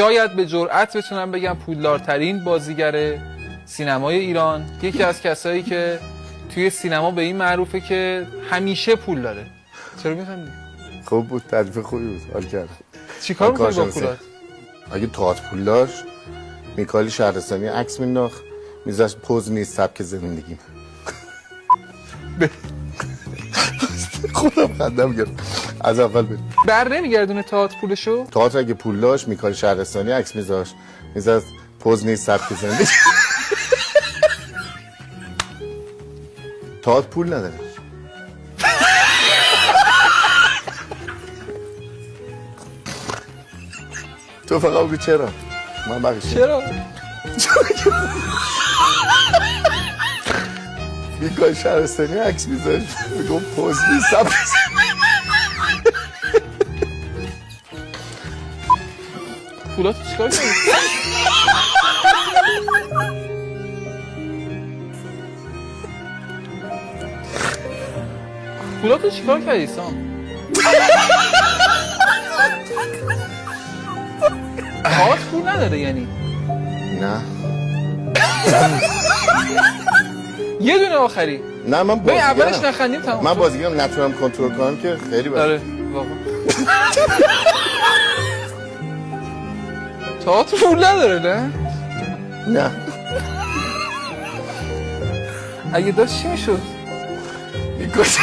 شاید به جرئت بتونم بگم پولدارترین بازیگر سینمای ایران، یکی از کسایی که توی سینما به این معروفه که همیشه پول داره. چرا میخندی؟ خوب بود، تعریف خوبی بود، حال کردم. چیکار می‌کنی با پولات؟ اگه تئاتر پول داشت میکائیل شهرستانی عکس مینداخت میذاشت پوز نیست سبک زندگیم. خودم خندم گرفت. از اول بریم. بر نمیگردونه تئاتر پولشو؟ تئاتر اگه پول داشت میکائیل شهرستانی عکس میذاشت میذاشت پوز نیست سبک زندگی. تئاتر پول نداره. تو فقط بگو چرا؟ من بقیش چرا؟ میکائیل شهرستانی عکس میذاشت میگم پوز نیست سبک پولاتو چیکار کردی؟ پولاتو چیکار کردی سام؟ تئاتر پول نداره یعنی؟ نه یه دونه آخری. نه من ببین اولش بازیگرم. نخندیم تمام. من بازیگرم نتونم کنترل کنم که خیلی بده. آره واقعا. تئاتر پول نداره نه؟ نه اگه داشت چی میشد؟ میکشم.